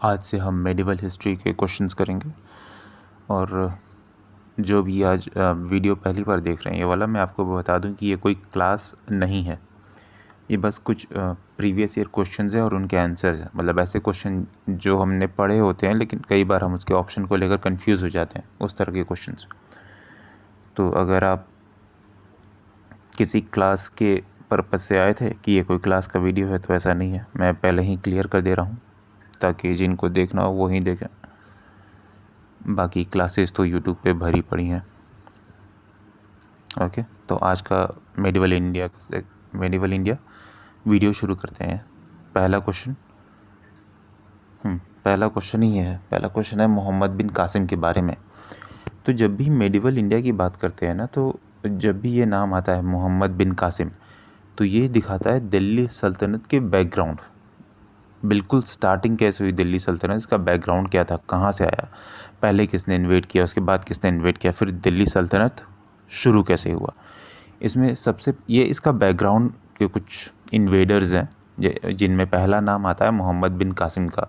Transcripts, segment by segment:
आज से हम मेडिवल हिस्ट्री के क्वेश्चंस करेंगे। और जो भी आज वीडियो पहली बार देख रहे हैं ये वाला, मैं आपको बता दूं कि ये कोई क्लास नहीं है, ये बस कुछ प्रीवियस ईयर क्वेश्चंस हैं और उनके आंसर्स हैं। मतलब ऐसे क्वेश्चन जो हमने पढ़े होते हैं लेकिन कई बार हम उसके ऑप्शन को लेकर कंफ्यूज हो जाते हैं, उस तरह के क्वेश्चंस। तो अगर आप किसी क्लास के पर्पज़ से आए थे कि ये कोई क्लास का वीडियो है, तो ऐसा नहीं है। मैं पहले ही क्लियर कर दे रहा हूँ ताकि जिनको देखना हो वो ही देखें। बाकी क्लासेस तो यूट्यूब पे भरी पड़ी हैं। ओके, तो आज का मेडिवल इंडिया वीडियो शुरू करते हैं। पहला क्वेश्चन ही है। पहला क्वेश्चन है मोहम्मद बिन कासिम के बारे में। तो जब भी मेडिवल इंडिया की बात करते हैं ना, तो जब भी ये नाम आता है मोहम्मद बिन कासिम, तो ये दिखाता है दिल्ली सल्तनत के बैकग्राउंड। बिल्कुल स्टार्टिंग कैसे हुई दिल्ली सल्तनत, इसका बैकग्राउंड क्या था, कहाँ से आया, पहले किसने इन्वेड किया, उसके बाद किसने इन्वेड किया, फिर दिल्ली सल्तनत शुरू कैसे हुआ। इसमें सबसे ये इसका बैकग्राउंड के कुछ इन्वेडर्स हैं जिनमें पहला नाम आता है मोहम्मद बिन कासिम का।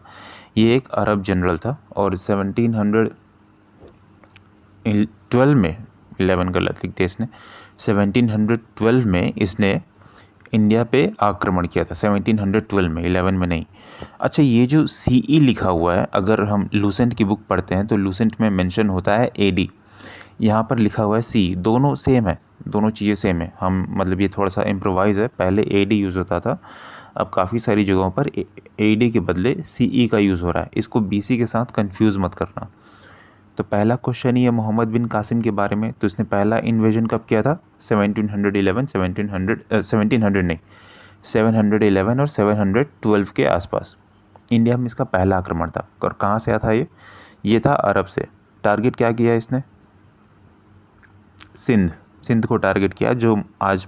ये एक अरब जनरल था और 1712 में, 11 गलत लिख दिया इसने, 1712 में इसने इंडिया पे आक्रमण किया था। 1712 में, 11 में नहीं। अच्छा, ये जो CE लिखा हुआ है, अगर हम लूसेंट की बुक पढ़ते हैं तो लूसेंट में मेंशन होता है AD, यहाँ पर लिखा हुआ है C। दोनों सेम है, दोनों चीज़ें सेम है। हम मतलब ये थोड़ा सा इम्प्रोवाइज़ है, पहले AD यूज़ होता था, अब काफ़ी सारी जगहों पर AD के बदले CE का यूज़ हो रहा है। इसको BC के साथ कंफ्यूज मत करना। तो पहला क्वेश्चन ही है मोहम्मद बिन कासिम के बारे में। तो इसने पहला इन्वेजन कब किया था? 711 और 712 के आसपास इंडिया में इसका पहला आक्रमण था। और कहाँ से आया था ये था अरब से। टारगेट क्या किया इसने? सिंध को टारगेट किया, जो आज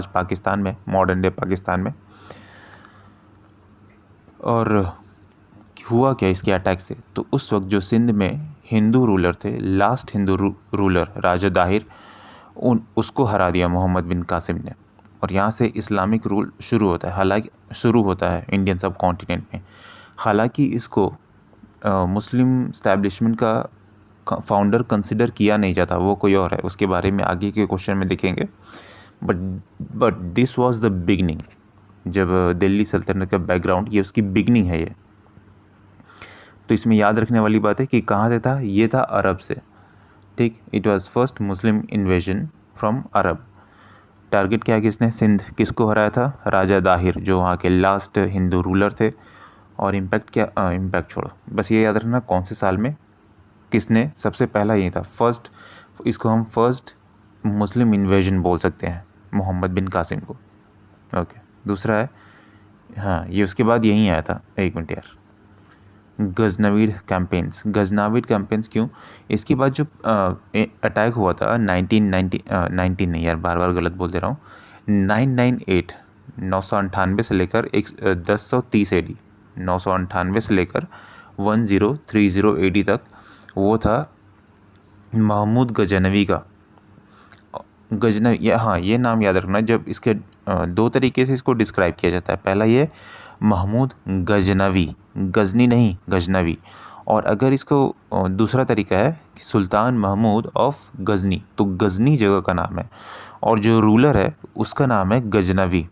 पाकिस्तान में, मॉडर्न डे पाकिस्तान में। और हुआ क्या इसके अटैक से? तो उस वक्त जो सिंध में हिंदू रूलर थे, लास्ट हिंदू रूलर राजा दाहिर, उसको हरा दिया मोहम्मद बिन कासिम ने। और यहाँ से इस्लामिक रूल शुरू होता है इंडियन सब कॉन्टिनेंट में। हालांकि इसको मुस्लिम स्टैब्लिशमेंट का फाउंडर कंसिडर किया नहीं जाता, वो कोई और है, उसके बारे में आगे के क्वेश्चन में देखेंगे। But this was the beginning. जब दिल्ली सल्तनत का बैकग्राउंड, ये उसकी बिगनिंग है ये। तो इसमें याद रखने वाली बात है कि कहाँ से था, ये था अरब से। ठीक, it was first Muslim invasion from Arab. Target क्या किसने? सिंध। किसको हराया था? राजा दाहिर, जो वहाँ के लास्ट हिंदू रूलर थे। और इम्पैक्ट क्या, इम्पैक्ट छोड़ो, बस ये याद रखना कौन से साल में किसने सबसे पहला, यही था फर्स्ट। इसको हम फर्स्ट मुस्लिम इन्वेजन बोल सकते हैं मोहम्मद बिन कासिम को। ओके, दूसरा है, हाँ, ये उसके बाद यहीं आया था। एक मिनट यार, गजनवीर कैंपेन्स क्यों? इसके बाद जो अटैक हुआ था 19 नहीं यार, बार बार गलत बोल दे रहा हूँ, 998 998 से लेकर 1030 AD, 998 से लेकर 1030 AD तक वो था महमूद गजनवी का। हाँ, ये नाम याद रखना। जब इसके दो तरीके से इसको डिस्क्राइब किया जाता है। पहला ये महमूद गजनवी, गजनी नहीं, गजनवी। और अगर इसको दूसरा तरीका है कि सुल्तान महमूद ऑफ गजनी, तो गजनी जगह का नाम है और जो रूलर है उसका नाम है गजनवी।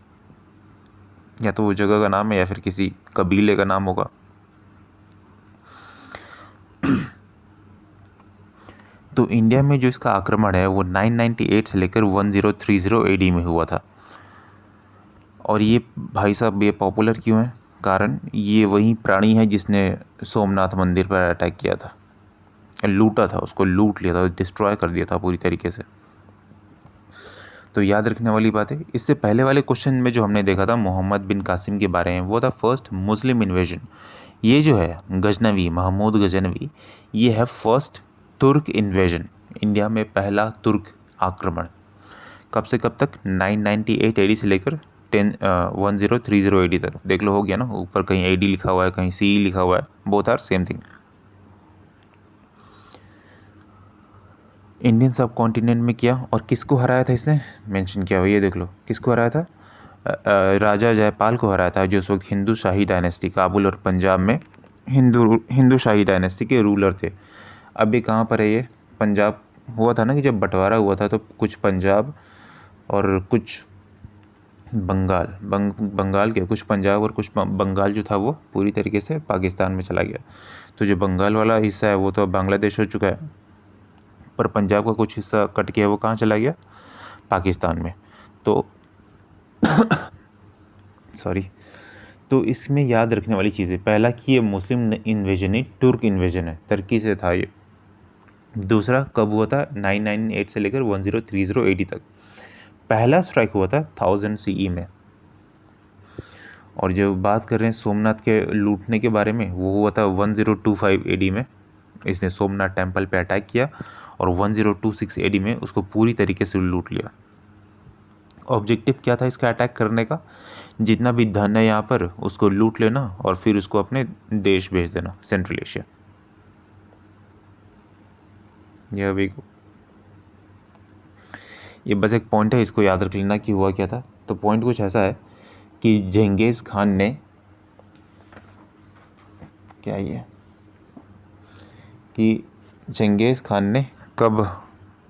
या तो वो जगह का नाम है या फिर किसी कबीले का नाम होगा। तो इंडिया में जो इसका आक्रमण है वो 998 से लेकर 1030 AD में हुआ था। और ये भाई साहब, ये पॉपुलर क्यों है? कारण ये वही प्राणी है जिसने सोमनाथ मंदिर पर अटैक किया था, लूटा था, उसको लूट लिया था, डिस्ट्रॉय कर दिया था पूरी तरीके से। तो याद रखने वाली बात है। इससे पहले वाले क्वेश्चन में जो हमने देखा था मोहम्मद बिन कासिम के बारे में, वो था फर्स्ट मुस्लिम इन्वेजन। ये जो है गजनवी, महमूद गजनवी, ये है फर्स्ट तुर्क इन्वेजन, इंडिया में पहला तुर्क आक्रमण। कब से कब तक? 998 AD से लेकर 1030 AD तक। देख लो, हो गया ना, ऊपर कहीं AD लिखा हुआ है, कहीं CE लिखा हुआ है, both are same thing. Indian subcontinent में किया। और किसको हराया था इसने? मेंशन किया हुआ, ये देख लो, किसको हराया था? राजा जयपाल को हराया था, जो उस वक्त हिंदू शाही डायनेस्टी काबुल और पंजाब में हिंदू शाही डायनेस्टी के रूलर थे। अब ये कहाँ पर है? ये पंजाब हुआ था ना कि जब बंटवारा हुआ था तो कुछ पंजाब और कुछ बंगाल के कुछ पंजाब और कुछ बंगाल जो था वो पूरी तरीके से पाकिस्तान में चला गया। तो जो बंगाल वाला हिस्सा है वो तो अब बांग्लादेश हो चुका है, पर पंजाब का कुछ हिस्सा कट के वो कहाँ चला गया? पाकिस्तान में। तो सॉरी, तो इसमें याद रखने वाली चीज़ें, पहला कि ये मुस्लिम इन्वेजन नहीं, तुर्क इन्वेजन है, तुर्की से था ये। दूसरा कब हुआ था? 998 से लेकर 1030 AD तक। पहला स्ट्राइक हुआ था 1000 CE में। और जो बात कर रहे हैं सोमनाथ के लूटने के बारे में, वो हुआ था 1025 AD में। इसने सोमनाथ टेम्पल पे अटैक किया और 1026 AD में उसको पूरी तरीके से लूट लिया। ऑब्जेक्टिव क्या था इसका अटैक करने का? जितना भी धन है यहाँ पर उसको लूट लेना और फिर उसको अपने देश भेज देना, सेंट्रल एशिया। यह भी ये बस एक पॉइंट है, इसको याद रख लेना कि हुआ क्या था। तो पॉइंट कुछ ऐसा है कि चंगेज़ खान ने क्या ये कि चंगेज़ खान ने कब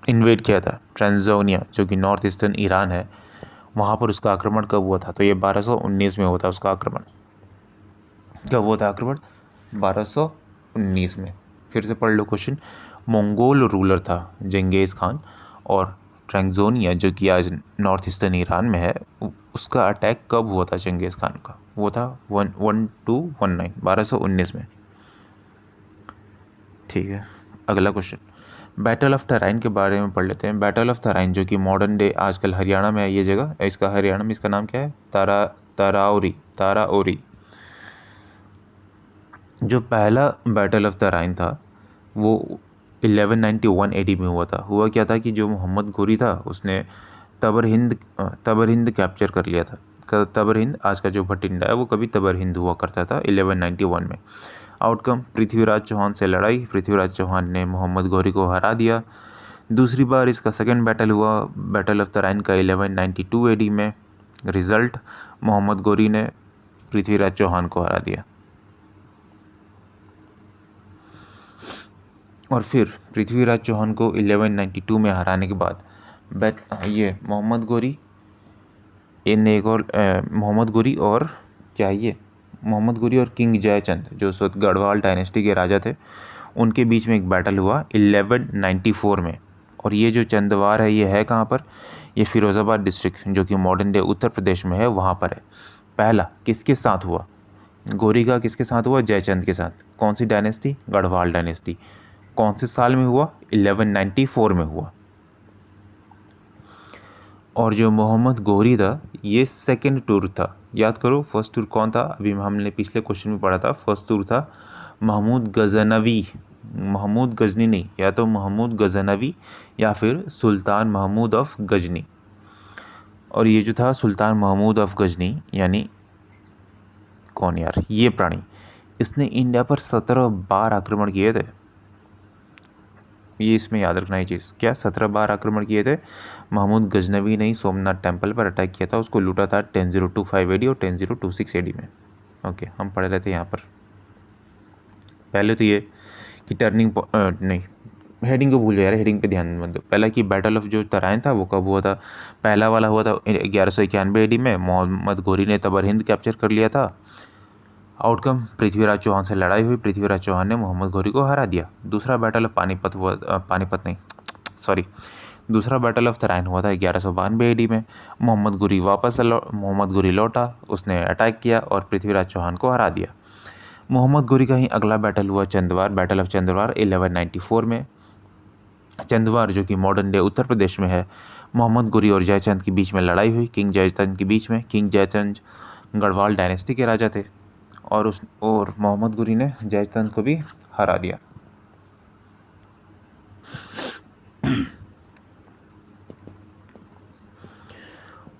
इन्वेड किया था ट्रांज़ानिया, जो कि नॉर्थ ईस्टर्न ईरान है, वहाँ पर उसका आक्रमण कब हुआ था? तो ये 1219 में हुआ था उसका आक्रमण। कब हुआ था आक्रमण? 1219 में। फिर से पढ़ लो क्वेश्चन। मंगोल रूलर था चंगेज़ खान, और ट्रांज़ानिया जो कि आज नॉर्थ ईस्टर्न ईरान में है, उसका अटैक कब हुआ था चंगेज़ खान का? वो था 1219 में। ठीक है, अगला क्वेश्चन, बैटल ऑफ तराइन के बारे में पढ़ लेते हैं। बैटल ऑफ तराइन जो कि मॉडर्न डे आजकल हरियाणा में है, ये जगह इसका हरियाणा में इसका नाम क्या है? ताराओरी। जो पहला बैटल ऑफ तराइन था वो 1191 AD में हुआ था। हुआ क्या था कि जो मोहम्मद घोरी था उसने तबर हिंद कैप्चर कर लिया था। तबर हिंद, आज का जो भटिंडा है, वो कभी तबर हिंद हुआ करता था 1191 में। आउटकम, पृथ्वीराज चौहान से लड़ाई, पृथ्वीराज चौहान ने मोहम्मद घोरी को हरा दिया। दूसरी बार इसका सेकंड बैटल हुआ, बैटल ऑफ तराइन का 1192 AD में। रिजल्ट, मोहम्मद घोरी ने पृथ्वीराज चौहान को हरा दिया। और फिर पृथ्वीराज चौहान को 1192 में हराने के बाद ये मोहम्मद घोरी और किंग जयचंद, जो उस वक्त गढ़वाल डायनेस्टी के राजा थे, उनके बीच में एक बैटल हुआ 1194 में। और ये जो चंदवार है, ये है कहाँ पर? ये फिरोज़ाबाद डिस्ट्रिक्ट, जो कि मॉडर्न डे उत्तर प्रदेश में है, वहाँ पर है। पहला किसके साथ हुआ? घोरी का किसके साथ हुआ? जयचंद के साथ। कौन सी डायनेस्टी? गढ़वाल डायनेस्टी। कौन से साल में हुआ? 1194 में हुआ। और जो मोहम्मद घोरी था, ये सेकंड टूर था। याद करो, फर्स्ट टूर कौन था? अभी हमने पिछले क्वेश्चन में पढ़ा था। फर्स्ट टूर था महमूद गजनी नहीं, या तो महमूद गजनवी या फिर सुल्तान महमूद ऑफ गजनी। और ये जो था सुल्तान महमूद ऑफ गजनी, यानी कौन यार? ये प्राणी, इसने इंडिया पर 17 बार आक्रमण किए थे। ये इसमें याद रखना ही चीज़, क्या 17 बार आक्रमण किए थे। महमूद गजनवी ने ही सोमनाथ टेम्पल पर अटैक किया था, उसको लूटा था 1025 AD और 1026 AD में। ओके, हम पढ़ रहे थे यहाँ पर। पहले तो ये कि हेडिंग को भूल जाए यार, हेडिंग पे ध्यान मत दो। पहला कि बैटल ऑफ जो तराइन था वो कब हुआ था? पहला वाला हुआ था 1191 AD में। मोहम्मद घोरी ने तबर हिंद कैप्चर कर लिया था। आउटकम, पृथ्वीराज चौहान से लड़ाई हुई, पृथ्वीराज चौहान ने मोहम्मद घोरी को हरा दिया। दूसरा बैटल ऑफ दूसरा बैटल ऑफ तराइन हुआ था 1192 AD में। मोहम्मद घोरी लौटा, उसने अटैक किया और पृथ्वीराज चौहान को हरा दिया। मोहम्मद घोरी का ही अगला बैटल हुआ चंदवार, बैटल ऑफ चंदवार 1194 में। चंदवार जो कि मॉडर्न डे उत्तर प्रदेश में है, मोहम्मद घोरी और जयचंद के बीच में लड़ाई हुई, किंग जयचंद के बीच में। किंग जयचंद गढ़वाल डायनेस्टी के राजा थे, और मोहम्मद घोरी ने जयचंद को भी हरा दिया।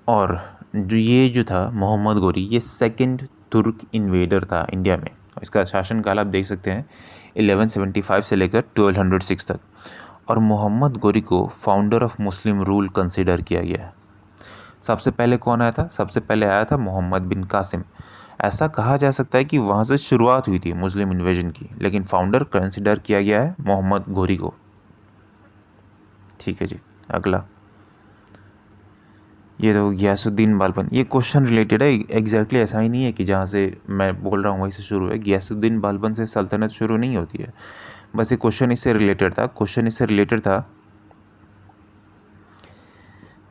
और जो था मोहम्मद घोरी, ये सेकंड तुर्क इन्वेडर था इंडिया में। इसका शासनकाल आप देख सकते हैं 1175 से लेकर 1206 तक। और मोहम्मद घोरी को founder of Muslim rule consider किया गया है। सबसे पहले कौन आया था? सबसे पहले आया था मोहम्मद बिन कासिम। ऐसा कहा जा सकता है कि वहाँ से शुरुआत हुई थी मुस्लिम इन्वेजन की, लेकिन फाउंडर कंसिडर किया गया है मोहम्मद घोरी को। ठीक है जी, अगला ये तो गियासुद्दीन बालबन। ये क्वेश्चन रिलेटेड है, एग्जैक्टली ऐसा ही नहीं है कि जहाँ से मैं बोल रहा हूँ वहीं से शुरू है। गियासुद्दीन बालबन से सल्तनत शुरू नहीं होती है, बस ये क्वेश्चन इससे रिलेटेड था। क्वेश्चन इससे रिलेटेड था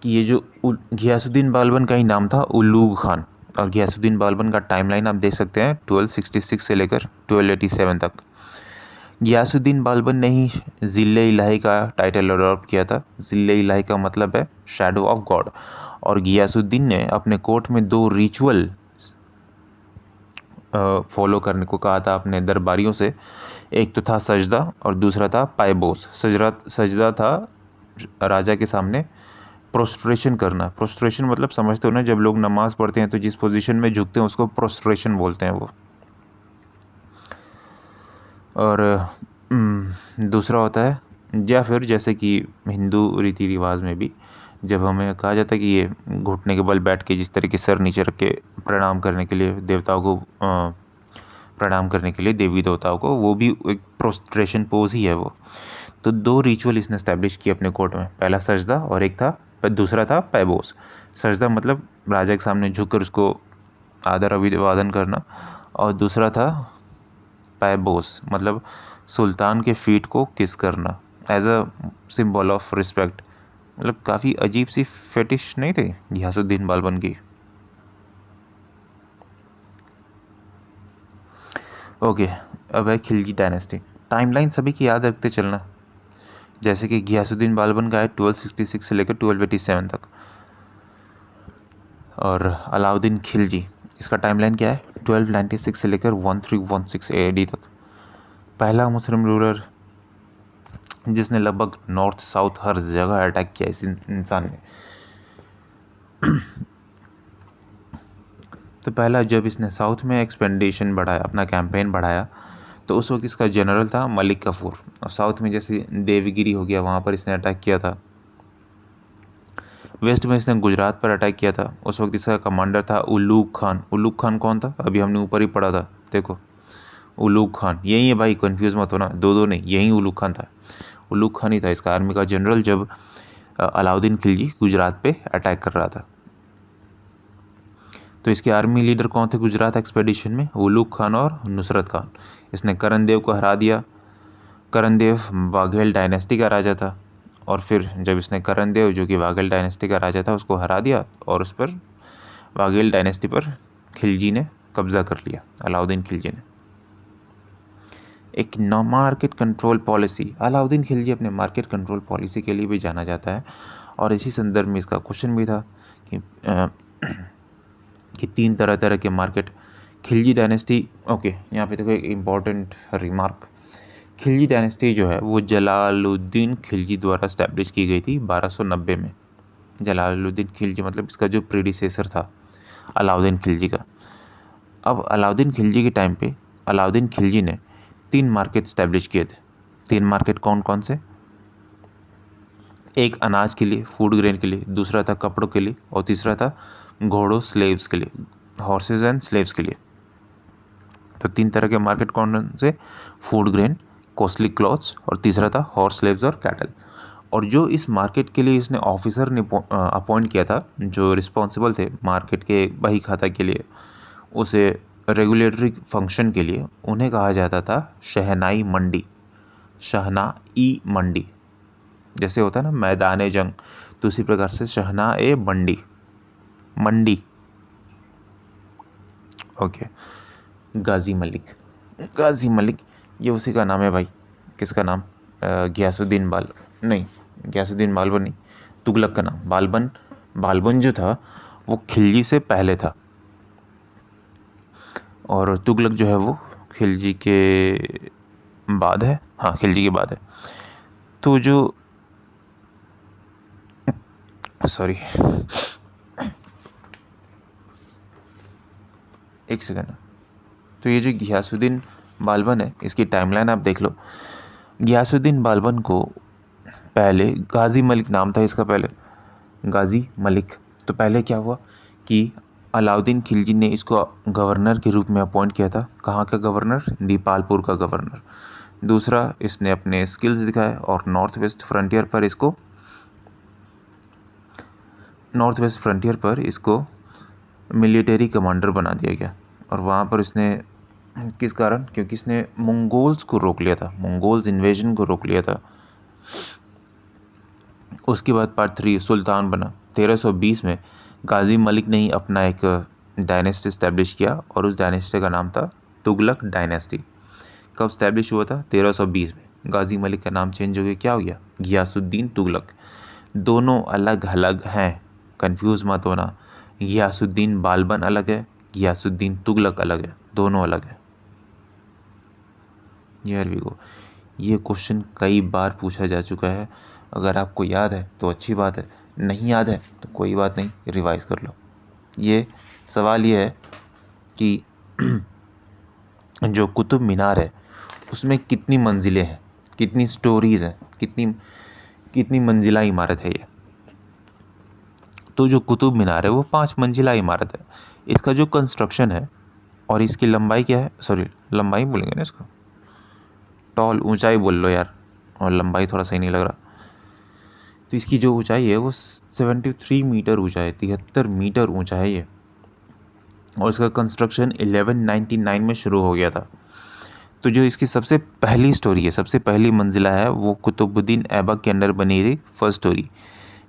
कि ये जो गियासुद्दीन बालबन का ही नाम था उलूग खान, और गियासुद्दीन बालबन का टाइमलाइन आप देख सकते हैं 1266 से लेकर 1287 तक। गियासुद्दीन बालबन ने ही ज़िले इलाही का टाइटल अडॉप्ट किया था। ज़िले इलाही का मतलब है शैडो ऑफ गॉड, और गियासुद्दीन ने अपने कोर्ट में 2 रिचुअल फॉलो करने को कहा था अपने दरबारियों से। एक तो था सजदा और दूसरा था पायबोस। सजदा था राजा के सामने प्रोस्ट्रेशन करना। प्रोस्ट्रेशन मतलब समझते हो ना, जब लोग नमाज पढ़ते हैं तो जिस पोजीशन में झुकते हैं उसको प्रोस्ट्रेशन बोलते हैं वो। और दूसरा होता है, या फिर जैसे कि हिंदू रीति रिवाज में भी जब हमें कहा जाता है कि ये घुटने के बल बैठ के जिस तरह के सर नीचे रख के प्रणाम करने के लिए देवताओं को प्रणाम करने के लिए देवी देवताओं को, वो भी एक प्रोस्ट्रेशन पोज ही है वो। तो 2 रिचुअल इसने इस्टेब्लिश किए अपने कोर्ट में, पहला सजदा और एक था दूसरा था पैबोस। सजदा मतलब राजा के सामने झुककर उसको आदर अभिवादन करना, और दूसरा था पैबोस मतलब सुल्तान के फीट को किस करना as a symbol of respect. मतलब काफ़ी अजीब सी फेटिश नहीं थे गियासुद्दीन बालबन की। ओके, अब है खिलजी डायनेस्टी। टाइमलाइन सभी की याद रखते चलना, जैसे कि गियासुद्दीन बालबन का है 1266 से लेकर 1287 तक, और अलाउद्दीन खिलजी इसका टाइमलाइन क्या है 1296 से लेकर 1316 AD तक। पहला मुस्लिम रूलर जिसने लगभग नॉर्थ साउथ हर जगह अटैक किया इस इंसान ने। तो पहला जब इसने साउथ में एक्सपेंडिशन बढ़ाया, अपना कैंपेन बढ़ाया, तो उस वक्त इसका जनरल था मलिक कफूर। और साउथ में जैसे देवगिरी हो गया, वहाँ पर इसने अटैक किया था। वेस्ट में इसने गुजरात पर अटैक किया था, उस वक्त इसका कमांडर था उलूग खान। उलूग खान कौन था, अभी हमने ऊपर ही पढ़ा था, देखो उलूग खान यही है भाई, कंफ्यूज मत होना, दो नहीं, यही उलूग खान था। उलूग खान ही था इसका आर्मी का जनरल जब अलाउद्दीन खिलजी गुजरात पे अटैक कर रहा था। तो इसके आर्मी लीडर कौन थे गुजरात एक्सपेडिशन में, उलूग खान और नुसरत खान। इसने करण देव को हरा दिया। करण देव वाघेल डायनेस्टी का राजा था, और फिर जब इसने करण देव जो कि वाघेल डायनेस्टी का राजा था उसको हरा दिया, और उस पर वाघेल डायनेस्टी पर खिलजी ने कब्जा कर लिया, अलाउद्दीन खिलजी ने। एक no market control policy, Alauddin Khilji अपने मार्केट कंट्रोल पॉलिसी के लिए भी जाना जाता है, और इसी संदर्भ में इसका क्वेश्चन भी था कि 3 तरह के मार्केट। खिलजी डायनेस्टी, ओके यहाँ पे देखो एक इम्पॉर्टेंट रिमार्क, खिलजी डायनेस्टी जो है वो जलालुद्दीन खिलजी द्वारा स्टैब्लिश की गई थी 1290 में। जलालुद्दीन खिलजी मतलब इसका जो प्रीडिसेसर था अलाउद्दीन खिलजी का। अब अलाउद्दीन खिलजी के टाइम पे अलाउद्दीन खिलजी ने 3 मार्केट स्टैब्लिश किए थे। 3 मार्केट कौन कौन से, एक अनाज के लिए, फूड ग्रेन के लिए, दूसरा था कपड़ों के लिए, और तीसरा था घोड़ों स्लेव्स के लिए, हॉर्सेज एंड स्लेव्स के लिए। तो 3 तरह के मार्केट कौन से, फूड ग्रेन, कॉस्टली क्लॉथ्स, और तीसरा था हॉर्स स्लेव्स और कैटल। और जो इस मार्केट के लिए इसने ऑफिसर ने अपॉइंट किया था, जो रिस्पॉन्सिबल थे मार्केट के बही खाता के लिए, उसे रेगुलेटरी फंक्शन के लिए, उन्हें कहा जाता था शहनाई मंडी। शहनाई मंडी जैसे होता है ना मैदान जंग, तो उसी प्रकार से शहना ए मंडी, मंडी। ओके, गाजी मलिक, गाजी मलिक ये उसी का नाम है भाई। किसका नाम, गियासुद्दीन नहीं, गियासुद्दीन बालबन नहीं, तुगलक का नाम बालबन। बालबन जो था वो खिलजी से पहले था, और तुगलक जो है वो खिलजी के बाद है। हाँ, खिलजी के बाद है। तो जो सॉरी एक सेकंड। तो ये जो गियासुद्दीन बालबन है, इसकी टाइमलाइन आप देख लो। गियासुद्दीन बालबन को पहले गाजी मलिक नाम था इसका, पहले गाजी मलिक। तो पहले क्या हुआ कि अलाउद्दीन खिलजी ने इसको गवर्नर के रूप में अपॉइंट किया था। कहाँ का गवर्नर? दीपालपुर का गवर्नर। दूसरा, इसने अपने स्किल्स दिखाए और नॉर्थ वेस्ट फ्रंटियर पर इसको मिलिट्री कमांडर बना दिया गया। और वहाँ पर इसने किस कारण? क्योंकि इसने मंगोल्स को रोक लिया था, मंगोल्स इन्वेजन को रोक लिया था। उसके बाद पार्ट 3 सुल्तान बना। 1320 में गाजी मलिक ने ही अपना एक डायनेस्टी इस्टेब्लिश किया और उस डायनेस्टी का नाम था तुगलक डायनेस्टी। कब इस्टेब्लिश हुआ था? 1320 में। गाजी मलिक का नाम चेंज हो गया, क्या हो गया? गियासुद्दीन तुगलक। दोनों अलग अलग हैं, कंफ्यूज मत होना। गियासुद्दीन बालबन अलग है, गियासुद्दीन तुगलक अलग है, दोनों अलग है। Here we go. ये क्वेश्चन कई बार पूछा जा चुका है। अगर आपको याद है तो अच्छी बात है, नहीं याद है तो कोई बात नहीं, रिवाइज कर लो। ये सवाल ये है कि जो कुतुब मीनार है उसमें कितनी मंजिलें हैं, कितनी स्टोरीज हैं, कितनी मंजिला इमारत है ये? तो जो कुतुब मीनार है वो 5 मंजिला इमारत है। इसका जो कंस्ट्रक्शन है और इसकी लंबाई क्या है? सॉरी, लंबाई बोलेंगे ना इसको, टॉल, ऊंचाई बोल लो यार, और लंबाई थोड़ा सही नहीं लग रहा। तो इसकी जो ऊंचाई है वो 73 मीटर ऊंचा है, 73 मीटर ऊंचा है ये। और इसका कंस्ट्रक्शन 1199 में शुरू हो गया था। तो जो इसकी सबसे पहली स्टोरी है, सबसे पहली मंजिला है, वो कुतुबुद्दीन ऐबक के अंडर बनी थी, फर्स्ट स्टोरी।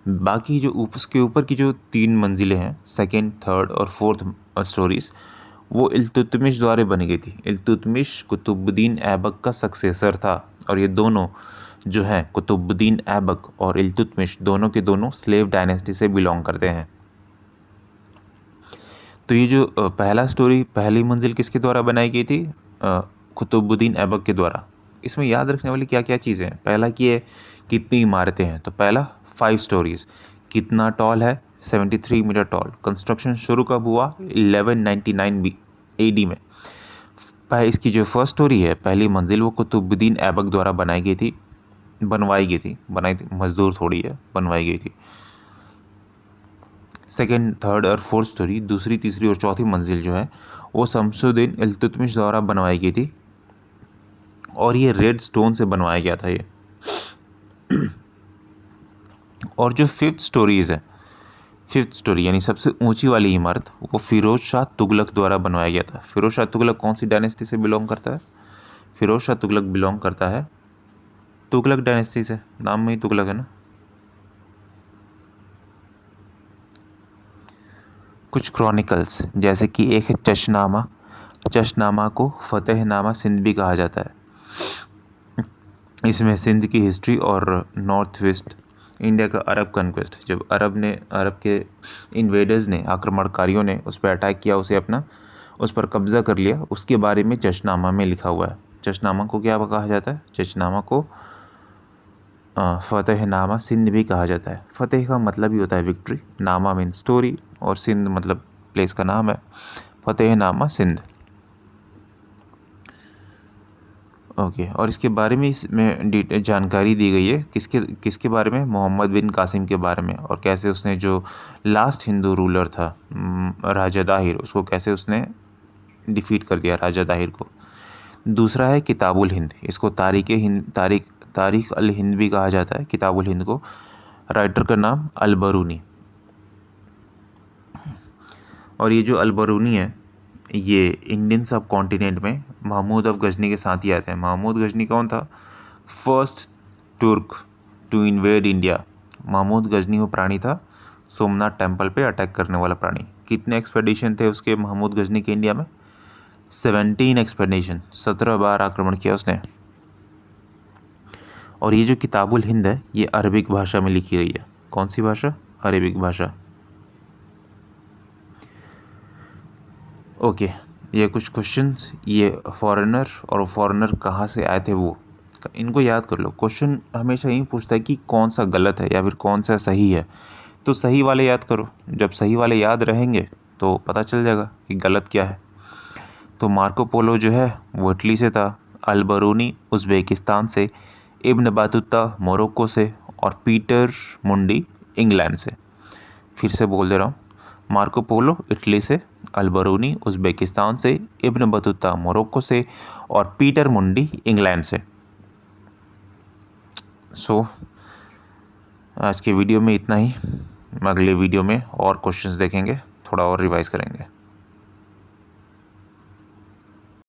बाकी जो उसके ऊपर की जो 3 मंजिलें हैं, सेकेंड, थर्ड और फोर्थ स्टोरीज, वो इल्तुतमिश द्वारा बनी गई थी। इल्तुतमिश कुतुबुद्दीन ऐबक का सक्सेसर था और ये दोनों जो हैं, कुतुबुद्दीन ऐबक और इल्तुतमिश, दोनों के दोनों स्लेव डायनेस्टी से बिलोंग करते हैं। तो ये जो पहला स्टोरी, पहली मंजिल किसके द्वारा बनाई गई थी? कुतुबुद्दीन ऐबक के द्वारा। इसमें याद रखने वाली क्या क्या चीज़ें हैं? पहला कि ये कितनी इमारतें हैं, तो पहला 5 स्टोरीज। कितना टॉल है? 73 मीटर टॉल। कंस्ट्रक्शन शुरू कब हुआ? 1199 AD में। इसकी जो फर्स्ट स्टोरी है, पहली मंजिल, वो कुतुबुद्दीन ऐबक द्वारा बनवाई गई थी, मजदूर थोड़ी है, बनवाई गई थी। सेकेंड, थर्ड और फोर्थ स्टोरी, दूसरी, तीसरी और चौथी मंजिल जो है वो शमसुद्दीन इल्तुतमिश द्वारा बनवाई गई थी और ये रेड स्टोन से बनवाया गया था ये। और जो फिफ्थ स्टोरी यानी सबसे ऊंची वाली इमारत, वो फिरोज शाह तुगलक द्वारा बनवाया गया था। फिरोज शाह तुगलक कौन सी डायनेस्टी से बिलोंग करता है? फिरोज शाह तुगलक बिलोंग करता है तुगलक डायनेस्टी से, नाम में ही तुगलक है ना। कुछ क्रॉनिकल्स, जैसे कि एक है चशनामा को फतेहनामा सिंध भी कहा जाता है। इसमें सिंध की हिस्ट्री और नॉर्थ वेस्ट इंडिया का अरब कन्क्वेस्ट, जब अरब के इन्वेडर्स ने, आक्रमणकारियों ने उस पर अटैक किया, उस पर कब्जा कर लिया, उसके बारे में चशनामा में लिखा हुआ है। चशनामा को क्या कहा जाता है? चशनामा को फतेहनामा सिंध भी कहा जाता है। फतेह का मतलब ही होता है विक्ट्री, नामा मीन स्टोरी और सिंध मतलब प्लेस का नाम है। फतेहनामा सिंध। ओके, और इसके बारे में इसमें जानकारी दी गई है, किसके बारे में? मोहम्मद बिन कासिम के बारे में, और कैसे उसने जो लास्ट हिंदू रूलर था राजा दाहिर, उसको कैसे उसने डिफीट कर दिया, राजा दाहिर को। दूसरा है किताबुल हिंद, इसको तारीख अल हिंद भी कहा जाता है, किताबुल हिंद को। राइटर का नाम अल-बरूनी। और ये जो अल-बरूनी है, ये इंडियन सब कॉन्टिनेंट में महमूद ऑफ गजनी के साथ ही आते हैं। महमूद गजनी कौन था? First Turk to invade India. Mahmud Ghazni वो प्राणी था, सोमनाथ टेम्पल पे अटैक करने वाला प्राणी। कितने एक्सपेडिशन थे उसके, महमूद गजनी के इंडिया में? 17 एक्सपेडिशन, 17 बार आक्रमण किया उसने। और ये जो किताबुल हिंद है, ये अरबिक भाषा में लिखी गई है। कौन सी भाषा? अरबिक भाषा। ओके, ये कुछ क्वेश्चंस, ये फॉरेनर कहाँ से आए थे वो, इनको याद कर लो। क्वेश्चन हमेशा यही पूछता है कि कौन सा गलत है या फिर कौन सा सही है, तो सही वाले याद करो। जब सही वाले याद रहेंगे तो पता चल जाएगा कि गलत क्या है। तो मार्को पोलो जो है वो इटली से था, अल-बरूनी उज़्बेकिस्तान से, इब्न बातुता मोरक्को से और पीटर मुंडी इंग्लैंड से। फिर से बोल दे रहा हूँ, मार्को पोलो इटली से, अल-बरूनी उज़्बेकिस्तान से, इब्न बतूता मोरक्को से और पीटर मुंडी इंग्लैंड से। सो आज के वीडियो में इतना ही। अगले वीडियो में और क्वेश्चंस देखेंगे, थोड़ा और रिवाइज करेंगे।